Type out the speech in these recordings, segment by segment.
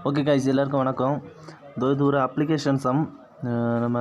Okay guys, எல்லாருக்கும் வணக்கம். இது ஒரு அப்ளிகேஷன் சம். நம்ம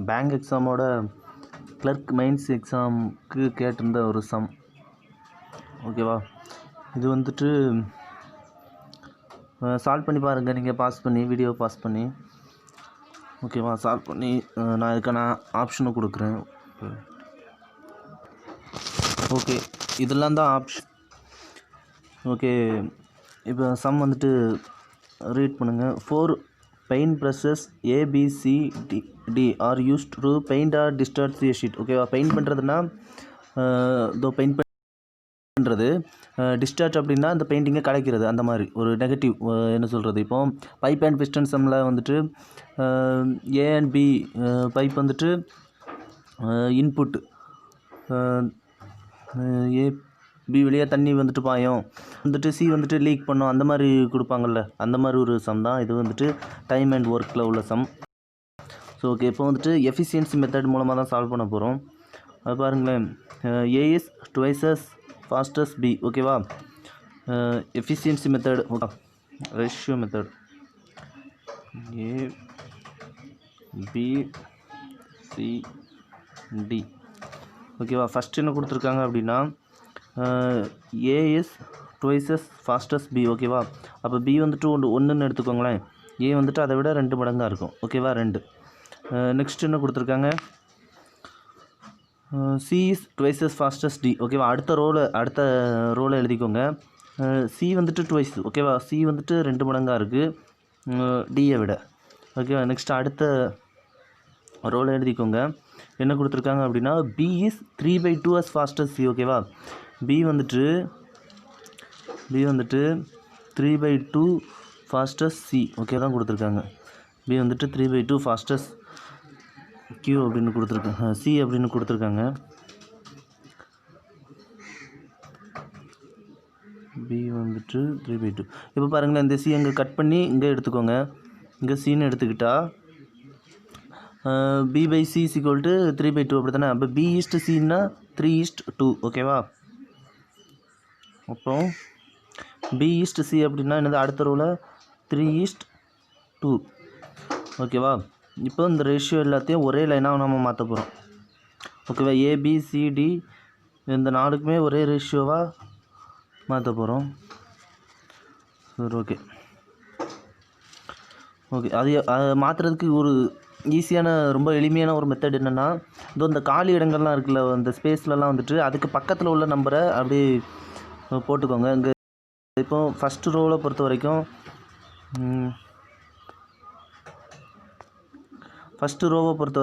பேங்க் எக்ஸாமோட கிளர்க் மெயின்ஸ் எக்ஸாமுக்கு கேட்டிருந்த ஒரு சம். ஓகேவா, இது வந்துட்டு சால்வ் பண்ணி பாருங்கள். நீங்கள் பாஸ் பண்ணி வீடியோ பாஸ் பண்ணி ஓகேவா, சால்வ் பண்ணி நான் இதுக்கான ஆப்ஷனை கொடுக்குறேன். ஓகே, இதெல்லாம் தான் ஆப்ஷன். ஓகே, இப்போ சம் வந்துட்டு ரீட் பண்ணுங்கள். 4 paint brushes ABCD are used to paint or distort the sheet. ஓகேவா, பெயிண்ட் பண்ணுறதுனா இதோ பெயிண்ட் பண்ணுறது, டிஸ்டார்ட் அப்படின்னா இந்த பெயிண்டிங்கை கலைக்கிறது. அந்த மாதிரி ஒரு நெகட்டிவ் என்ன சொல்கிறது. இப்போ பைப் அண்ட் பிஸ்டன் சம்மில் வந்துட்டு A and B பைப் வந்துட்டு இன்புட், B வழியாக தண்ணி வந்துட்டு பாயும், வந்துட்டு C வந்துட்டு லீக் பண்ணோம், அந்த மாதிரி கொடுப்பாங்கள்ல, அந்த மாதிரி ஒரு சம் தான் இது. வந்துட்டு டைம் அண்ட் ஒர்க்கில் உள்ள சம். ஸோ ஓகே, இப்போ வந்துட்டு எஃபிஷியன்சி மெத்தட் மூலமாக தான் சால்வ் பண்ண போகிறோம். அது பாருங்களேன், A is twice as fast as B. ஓகேவா, efficiency method, ratio method A B C D. ஓகேவா, ஃபஸ்ட் என்ன கொடுத்துருக்காங்க அப்படின்னா A is twice as fast as B. ஓகேவா, அப்போ B வந்துட்டு ஒன்றுன்னு எடுத்துக்கோங்களேன், A வந்துட்டு அதை விட 2 மடங்காக இருக்கும். ஓகேவா, 2. நெக்ஸ்ட் என்ன கொடுத்துருக்காங்க, C is twice as fast as D. ஓகேவா, அடுத்த ரோலை எழுதிக்கோங்க. C வந்துட்டு ட்வைஸ். ஓகேவா, C வந்துட்டு 2 மடங்காக இருக்குது Dயை விட. ஓகேவா, நெக்ஸ்ட் அடுத்த ரோலை எழுதிக்கோங்க. என்ன கொடுத்துருக்காங்க அப்படின்னா B is 3/2 as fast as C. ஓகேவா, B வந்துட்டு 3/2 fastest C. ஓகே தான் கொடுத்துருக்காங்க. B வந்துட்டு 3/2 fastest Q அப்படின்னு கொடுத்துருக்காங்க, C அப்படின்னு கொடுத்துருக்காங்க. B வந்துட்டு 3/2. இப்போ பாருங்களேன், இந்த C அங்கே கட் பண்ணி இங்கே எடுத்துக்கோங்க. இங்கே Cன்னு எடுத்துக்கிட்டால் B/C = 3/2 அப்படி தானே. அப்போ B is to Cன்னா 3:2. ஓகேவா, அப்போ B is to C அப்படின்னா என்னது, அடுத்த ரோவில் 3:2. ஓகேவா, இப்போ இந்த ரேஷியோ எல்லாத்தையும் ஒரே லைனாக நம்ம மாற்ற போகிறோம். ஓகேவா, ABCD இந்த 4க்குமே ஒரே ரேஷியோவாக மாற்ற போகிறோம். சரி, ஓகே, அது மாற்றுறதுக்கு ஒரு ஈஸியான, ரொம்ப எளிமையான ஒரு மெத்தட் என்னென்னா, இதோ இந்த காலி இடங்கள்லாம் இருக்குல்ல, இந்த ஸ்பேஸ்லலாம் வந்துட்டு அதுக்கு பக்கத்தில் உள்ள நம்பரை அப்படி போட்டுக்கோங்க. இங்கே இப்போ ஃபஸ்ட்டு ரோவை பொறுத்த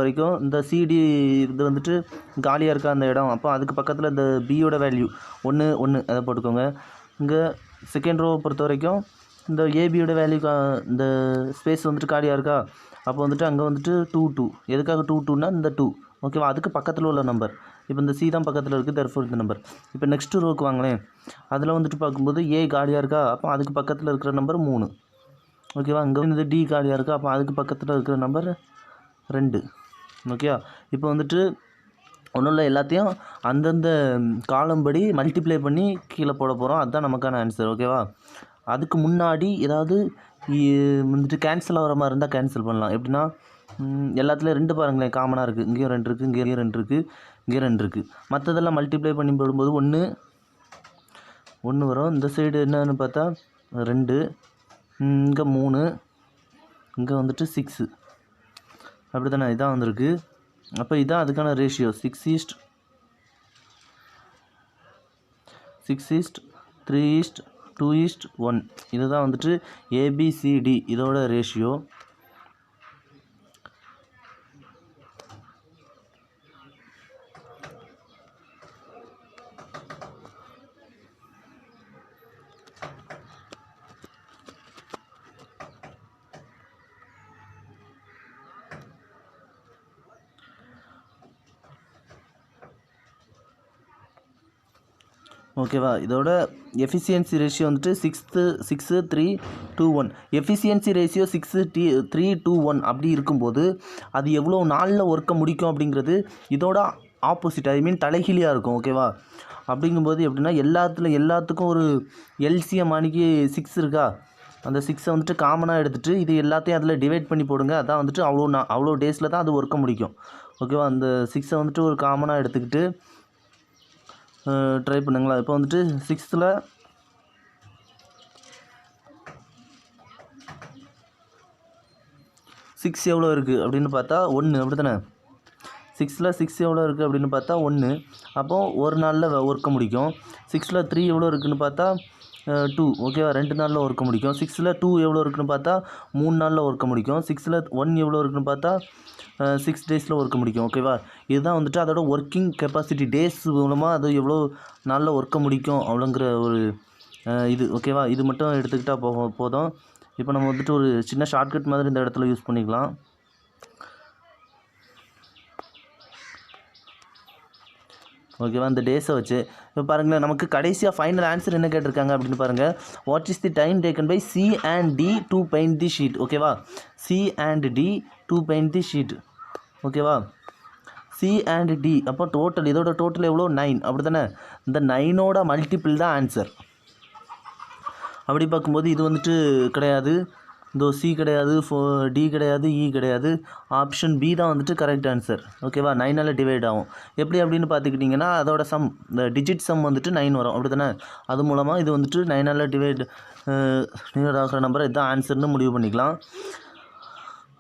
வரைக்கும் இந்த CD இது வந்துட்டு காலியாக இருக்கா அந்த இடம், அப்போ அதுக்கு பக்கத்தில் இந்த பியோட வேல்யூ 1 அதை போட்டுக்கோங்க. இங்கே செகண்ட் ரோவை பொறுத்த வரைக்கும் இந்த ஏபியோட வேல்யூ, இந்த ஸ்பேஸ் வந்துட்டு காலியாக இருக்கா, அப்போ வந்துட்டு அங்கே வந்துட்டு 2 எதுக்காக 2னா இந்த 2. ஓகேவா, அதுக்கு பக்கத்தில் உள்ள நம்பர். இப்போ இந்த C தான் பக்கத்தில் இருக்குது, therefore இந்த நம்பர். இப்போ நெக்ஸ்ட் ரோக்கு வாங்களேன், அதில் வந்துட்டு பார்க்கும்போது A காலியாக இருக்கா, அப்போ அதுக்கு பக்கத்தில் இருக்கிற நம்பர் 3. ஓகேவா, இங்கே வந்து D காலியாக இருக்கா, அப்போ அதுக்கு பக்கத்தில் இருக்கிற நம்பர் 2. ஓகேவா, இப்போ வந்துட்டு ஒன்றும் இல்லை, எல்லாத்தையும் அந்தந்த காலம் படி மல்டிப்ளை பண்ணி கீழே போட போகிறோம். அதுதான் நமக்கான ஆன்சர். ஓகேவா, அதுக்கு முன்னாடி ஏதாவது வந்துட்டு கேன்சல் ஆகிற மாதிரி இருந்தால் கேன்சல் பண்ணலாம். எப்படின்னா, எல்லாத்துலேயும் 2 பாருங்களேன் காமனாக இருக்குது. இங்கேயும் 2 இருக்குது, இங்கேயும் 2 இருக்குது, இங்கேயும் 2 இருக்குது. மற்றதெல்லாம் மல்டிப்ளை பண்ணி போடும்போது 1 வரும். இந்த சைடு என்னன்னு பார்த்தா 2, இங்கே 3, இங்கே வந்துட்டு 6. அப்படி தானே, இதான் வந்திருக்கு. அப்போ இதான் அதுக்கான ரேஷியோ, 6:3:2:1. இதுதான் வந்துட்டு ABCD இதோட ரேஷியோ. ஓகேவா, இதோட எஃபிஷியன்சி ரேஷியோ வந்துட்டு 6:3:2:1. எஃபிஷியன்சி ரேஷியோ 6:3:2:1 அப்படி இருக்கும்போது அது எவ்வளோ நாளில் ஒர்க்கை முடிக்கும் அப்படிங்கிறது இதோட ஆப்போசிட், ஐ மீன் தலைகீழியாக இருக்கும். ஓகேவா, அப்படிங்கும்போது எப்படின்னா எல்லாத்துக்கும் ஒரு எல்சிஎம் அன்றைக்கி 6 இருக்கா, அந்த 6 வந்துட்டு காமனாக எடுத்துகிட்டு இது எல்லாத்தையும் அதில் டிவைட் பண்ணி போடுங்க. அதான் வந்துட்டு அவ்வளோ டேஸில் தான் அது ஒர்க்கை முடிக்கும். ஓகேவா? அந்த 6 வந்துட்டு ஒரு காமனாக எடுத்துக்கிட்டு ட்ரை பண்ணுங்களா. இப்போ வந்துட்டு 6ல் 6 எவ்வளோ இருக்குது அப்படின்னு பார்த்தா 1 அப்படி தானே. 6ல் 6 எவ்வளோ இருக்குது அப்படின்னு பார்த்தா 1. அப்போது ஒரு நாளில் ஒர்க்க முடிக்கும். 6ல் 3 எவ்வளோ இருக்குதுன்னு பார்த்தா 2. ஓகேவா? 2 நாளில் ஒர்க்க முடிக்கும். 6ல் 2 எவ்வளோ இருக்குதுன்னு பார்த்தா 3 நாளில் ஒர்க்க முடிக்கும். 6ல் 1 எவ்வளோ இருக்குதுன்னு பார்த்தா 6 டேஸில் ஒர்க்க முடிக்கும். ஓகேவா? இதுதான் வந்துட்டு அதோட ஒர்க்கிங் கெப்பாசிட்டி. டேஸ் மூலமாக அது எவ்வளோ நாளில் ஒர்க்க முடிக்கும் அவ்வளோங்கிற ஒரு இது. ஓகேவா? இது மட்டும் எடுத்துக்கிட்டால் போதும். இப்போ நம்ம வந்துட்டு ஒரு சின்ன ஷார்ட்கட் மாதிரி இந்த இடத்துல யூஸ் பண்ணிக்கலாம். ஓகேவா? இந்த டேஸை வச்சு இப்போ பாருங்களேன், நமக்கு கடைசியாக ஃபைனல் ஆன்சர் என்ன கேட்டிருக்காங்க அப்படின்னு பாருங்கள். What is the time taken by C and D to paint the sheet? ஓகேவா? C and D to paint the sheet. ஓகேவா? சி அண்ட் டி அப்போ டோட்டல், இதோட டோட்டல் எவ்வளோ? 9 அப்படி தானே. இந்த 9ஓட மல்டிபிள் தான் ஆன்சர். அப்படி பார்க்கும்போது இது வந்துட்டு கிடையாது. இந்த சி கிடையாது, டி கிடையாது, இ கிடையாது. ஆப்ஷன் பி தான் வந்துட்டு கரெக்ட் ஆன்சர். ஓகேவா? 9ஆல் டிவைட் ஆகும். எப்படி அப்படின்னு பார்த்துக்கிட்டிங்கன்னா அதோட சம், இந்த டிஜிட் சம் வந்துட்டு 9 வரும். அப்படி தானே. அது மூலமாக இது வந்துட்டு 9ஆல் டிவைட் ஆகிற நம்பரை இதுதான் ஆன்சர்னு முடிவு பண்ணிக்கலாம்.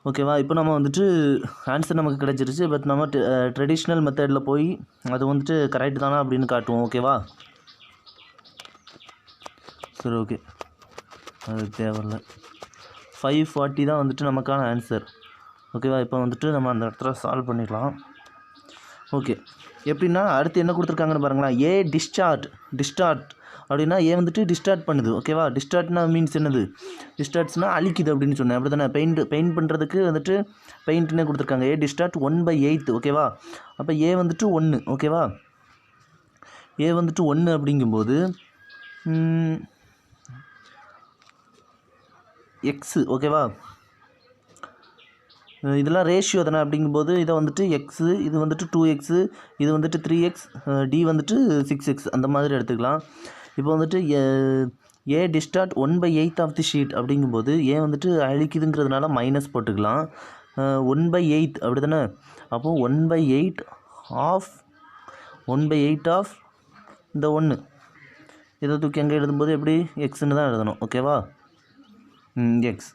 ஓகேவா? இப்போ நம்ம வந்துட்டு ஆன்சர் நமக்கு கிடைச்சிருச்சு. பட் நம்ம ட்ரெடிஷ்னல் மெத்தடில் போய் அது வந்துட்டு கரெக்ட் தானா அப்படின்னு காட்டுவோம். ஓகேவா? சரி, ஓகே, அது தேவையில்லை. 540 தான் வந்துட்டு நமக்கான ஆன்சர். ஓகேவா? இப்போ வந்துட்டு நம்ம அந்த இடத்துல சால்வ் பண்ணிடலாம். ஓகே, எப்படின்னா அடுத்து என்ன கொடுத்துருக்காங்கன்னு பாருங்களேன். ஏ டிஸ்சார்ட் அப்படின்னா ஏ வந்துட்டு டிஸ்டார்ட் பண்ணுது. ஓகேவா? டிஸ்டார்ட்னா மீன்ஸ் என்னது? டிஸ்டார்ட்ஸ்னால் அழிக்குது அப்படின்னு சொன்னேன். அப்படி தானே. பெயிண்ட் பண்ணுறதுக்கு வந்துட்டு பெயிண்ட்னே கொடுத்துருக்காங்க. ஏ டிஸ்டார்ட் 1/8. ஓகேவா? அப்போ ஏ வந்துட்டு 1. ஓகேவா? ஏ வந்துட்டு 1 அப்படிங்கும்போது எக்ஸு. ஓகேவா? இதெல்லாம் ரேஷியோ தானே. அப்படிங்கும்போது இதை வந்துட்டு எக்ஸு, இது வந்துட்டு 2x, இது வந்துட்டு 3x, டி வந்துட்டு 6x அந்த மாதிரி எடுத்துக்கலாம். இப்போ வந்துட்டு ஏ டிஸ்டார்ட் 1/8 ஆஃப் தி ஷீட் அப்படிங்கும்போது ஏ வந்துட்டு அழிக்குதுங்கிறதுனால மைனஸ் போட்டுக்கலாம். 1/8 அப்படி தானே. அப்போது 1/8 ஆஃப் இந்த 1 இதை தூக்கி அங்கே எழுதும்போது எப்படி எக்ஸ்ன்னு தான் எழுதணும். ஓகேவா? எக்ஸ்.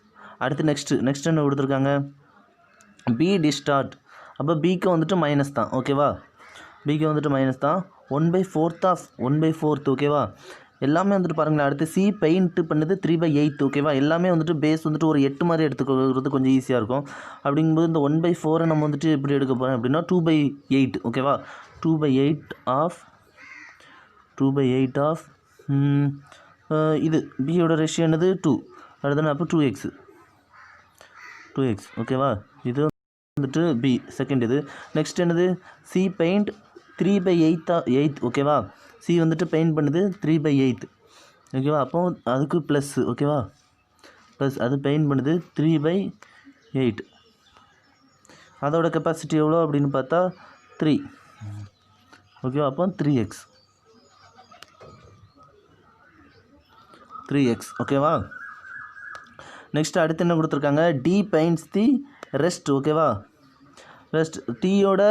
அடுத்து நெக்ஸ்ட் என்ன கொடுத்துருக்காங்க? B distort. அப்போ பிக்கு வந்துட்டு மைனஸ் தான். ஓகேவா? பிக்கு வந்துட்டு மைனஸ் தான். 1/4. ஓகேவா? எல்லாமே வந்துட்டு பாருங்களேன். அடுத்து சி பெயிண்ட் பண்ணுது 3/8. ஓகேவா? எல்லாமே வந்துட்டு பேஸ் வந்துட்டு ஒரு 8 மாதிரி எடுத்துக்கிறது கொஞ்சம் ஈஸியாக இருக்கும். அப்படிங்கும்போது இந்த 1/4 நம்ம வந்துட்டு எப்படி எடுக்க போகிறோம் அப்படின்னா 2/8. ஓகேவா? 2/8 ஆஃப் இது பியோட ரேஷியோ என்னது? 2. அடுத்தானே. அப்போ 2x. ஓகேவா? இது வந்துட்டு பி செகண்ட். இது நெக்ஸ்ட் என்னது? C paint 3/8. ஓகேவா? சி வந்துட்டு பெயிண்ட் பண்ணுது 3/8. ஓகேவா? அப்போ அதுக்கு ப்ளஸ். ஓகேவா? ப்ளஸ் அது பெயிண்ட் பண்ணுது 3/8. அதோட கெப்பாசிட்டி எவ்வளோ அப்படின்னு பார்த்தா 3. ஓகேவா? அப்போ 3x. ஓகேவா? நெக்ஸ்ட் அடுத்து என்ன கொடுத்துருக்காங்க? D paints the rest. ஓகேவா? ரெஸ்ட் டீயோட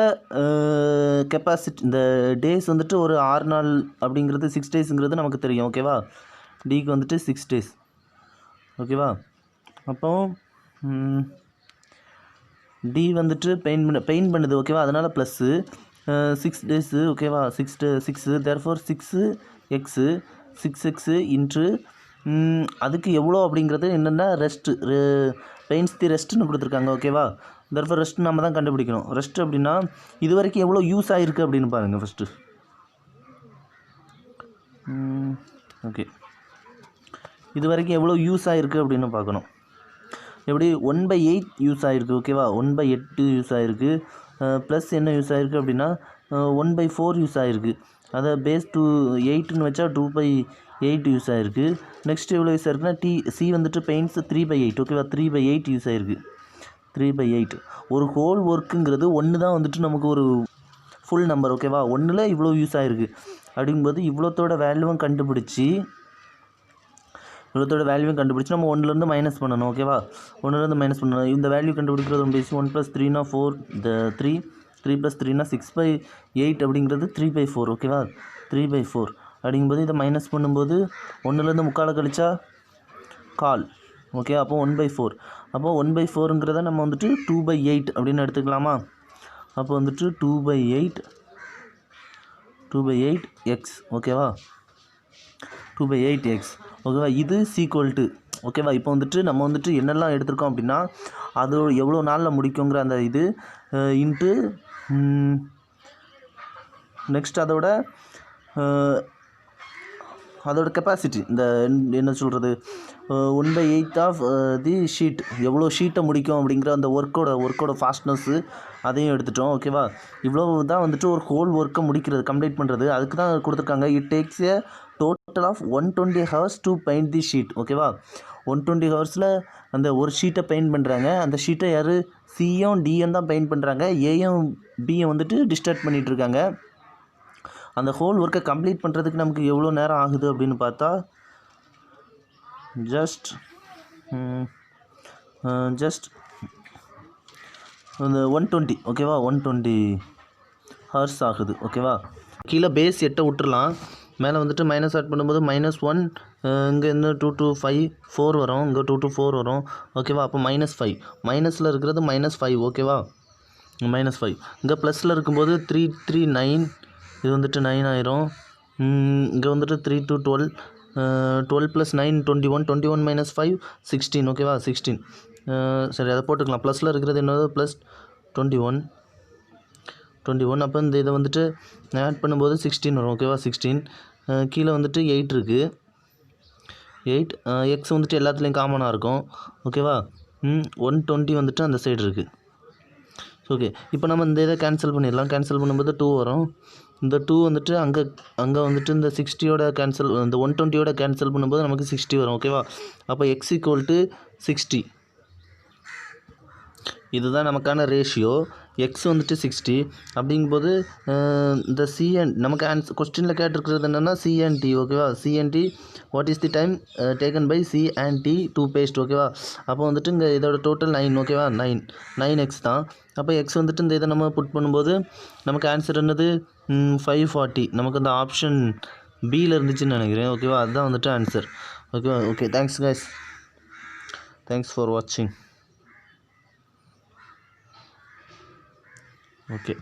கெப்பாசிட்டி, இந்த டேஸ் வந்துட்டு ஒரு 6 நாள் அப்படிங்கிறது 6 டேஸுங்கிறது நமக்கு தெரியும். ஓகேவா? டிக்கு வந்துட்டு 6 டேஸ். ஓகேவா? அப்போ டி வந்துட்டு பெயிண்ட் பண்ணுது. ஓகேவா? அதனால் ப்ளஸ்ஸு 6 டேஸு. ஓகேவா? 6 தேர்ஃபோர் 6x இன்ட்ரு அதுக்கு எவ்வளோ அப்படிங்கிறது என்னென்னா பெயிண்ட்ஸ் தி ரெஸ்ட்டுன்னு கொடுத்துருக்காங்க. ஓகேவா? தேர்ஃபோர் ரெஸ்ட் நம்ம தான் கண்டுபிடிக்கணும். ரெஸ்ட் அப்படின்னா இது வரைக்கும் எவ்வளோ யூஸ் ஆகிருக்கு அப்படின்னு பாருங்கள் ஃபஸ்ட்டு. ஓகே, இது வரைக்கும் எவ்வளோ யூஸ் ஆகிருக்கு அப்படின்னு பார்க்கணும். எப்படி 1/8 யூஸ் ஆகிருக்கு. ஓகேவா? 1/8 யூஸ் ஆகிருக்கு. ப்ளஸ் என்ன யூஸ் ஆகிருக்கு அப்படின்னா 1/4 யூஸ் ஆகிருக்கு. அதை பேஸ் 8ன்னு வச்சா 2/8 யூஸ் ஆகிருக்கு. நெக்ஸ்ட் எவ்வளோ யூஸ் ஆகிருக்குன்னா சி வந்துட்டு பெயிண்ட்ஸ் 3/8. ஓகேவா? 3/8 யூஸ் ஆகிருக்கு. 3/8. ஒரு ஹோல் ஒர்க்குங்கிறது 1 தான் வந்துட்டு நமக்கு ஒரு ஃபுல் நம்பர். ஓகேவா? 1ல் இவ்வளோ யூஸ் ஆகிருக்கு அப்படிங்கும்போது இவ்வளோத்தோட வேல்யூவும் கண்டுபிடிச்சி இவ்வளோத்தோட வேல்யூவும் கண்டுபிடிச்சி நம்ம 1லேருந்து மைனஸ் பண்ணணும். ஓகேவா, 1லேருந்து மைனஸ் பண்ணணும். இந்த வேல்யூ கண்டுபிடிக்கிறது ரொம்ப ஈஸி. 1 + 3 = 4, இந்த 3 + 3 = 6/8 அப்படிங்கிறது 3/4. ஓகேவா, 3/4 அப்படிங்கும்போது இதை மைனஸ் பண்ணும்போது 1லேருந்து முக்காலை கழிச்சா கால். ஓகே, அப்போ 1/4. அப்போ 1/4ங்கிறத நம்ம வந்துட்டு 2/8 அப்படின்னு எடுத்துக்கலாமா? அப்போ வந்துட்டு 2/8x. ஓகேவா, 2/8x. ஓகேவா, இது = ஓகேவா. இப்போ வந்துட்டு நம்ம வந்துட்டு என்னெல்லாம் எடுத்திருக்கோம் அப்படின்னா அது எவ்வளோ நாளில் முடிக்குங்கிற அந்த இது இன்ட்டு நெக்ஸ்ட் அதோட கெப்பாசிட்டி, இந்த என்ன சொல்கிறது 1/8 ஆஃப் தி ஷீட், எவ்வளோ ஷீட்டை முடிக்கும் அப்படிங்கிற அந்த ஒர்க்கோட ஃபாஸ்ட்னஸ்ஸு அதையும் எடுத்துட்டோம். ஓகேவா, இவ்வளோ தான் வந்துட்டு ஒரு ஹோல் ஒர்க்கை முடிக்கிறது, கம்ப்ளீட் பண்ணுறது. அதுக்கு தான் கொடுத்துருக்காங்க. It takes a total of 120 hours to paint the sheet. ஓகேவா, 120 ஹவர்ஸில் அந்த ஒரு ஷீட்டை பெயிண்ட் பண்ணுறாங்க. அந்த ஷீட்டை யார் சியும் டியும் தான் பெயிண்ட் பண்ணுறாங்க. ஏயும் பியும் வந்துட்டு டிஸ்டர்ப் பண்ணிகிட்ருக்காங்க. அந்த ஹோல் ஒர்க்கை கம்ப்ளீட் பண்ணுறதுக்கு நமக்கு எவ்வளோ நேரம் ஆகுது அப்படின்னு பார்த்தா ஜஸ்ட் அந்த 120. ஓகேவா, 120 ஹவர்ஸ் ஆகுது. ஓகேவா, கீழே பேஸ் 8 விட்டுறலாம். மேலே வந்துட்டு மைனஸ் ஆட் பண்ணும்போது -1, இங்கே இருந்து 2 to 5 4 வரும், இங்கே 2 to 4 வரும். ஓகேவா, அப்போ -5, மைனஸில் இருக்கிறது -5. ஓகேவா, -5. இங்கே ப்ளஸில் இருக்கும்போது 3 3 9, இது வந்துட்டு 9 ஆயிரும். இங்கே வந்துட்டு 3 to 12, 12 + 9 21, 21 - 5 16. ஓகேவா, 16. சரி, அதை போட்டுக்கலாம். ப்ளஸில் இருக்கிறது என்னது +21. அப்போ இந்த இதை வந்துட்டு ஆட் பண்ணும்போது 16 வரும். ஓகேவா, 16. கீழே வந்துட்டு 8 இருக்குது. 8 எக்ஸ் வந்துட்டு எல்லாத்துலேயும் காமனாக இருக்கும். ஓகேவா, 120 வந்துட்டு அந்த சைடு இருக்குது. ஓகே, இப்போ நம்ம இந்த இதை கேன்சல் பண்ணிடலாம். கேன்சல் பண்ணும்போது 2 வரும். இந்த 2 வந்துட்டு அங்கே வந்துட்டு இந்த 60யோட கேன்சல், இந்த 120யோட கேன்சல் பண்ணும்போது நமக்கு 60 வரும். ஓகேவா, அப்போ x = 60. இதுதான் நமக்கான ரேஷியோ. எக்ஸ் வந்துட்டு 60 அப்படிங்கும்போது இந்த சிஎன் நமக்கு கொஸ்டினில் கேட்டிருக்கிறது என்னென்னா சிஎன்டி. ஓகேவா, C and D what is the time taken by C and D to paste. ஓகேவா, அப்போ வந்துட்டு இங்கே இதோட டோட்டல் 9. ஓகேவா, 9x தான். அப்போ எக்ஸ் வந்துட்டு இந்த இதை நம்ம புட் பண்ணும்போது நமக்கு ஆன்சர் என்னது 540. நமக்கு அந்த ஆப்ஷன் பியில் இருந்துச்சுன்னு நினைக்கிறேன். ஓகேவா, அதுதான் வந்துட்டு ஆன்சர். ஓகேவா, okay, thanks guys, thanks for வாட்சிங். ஓகே.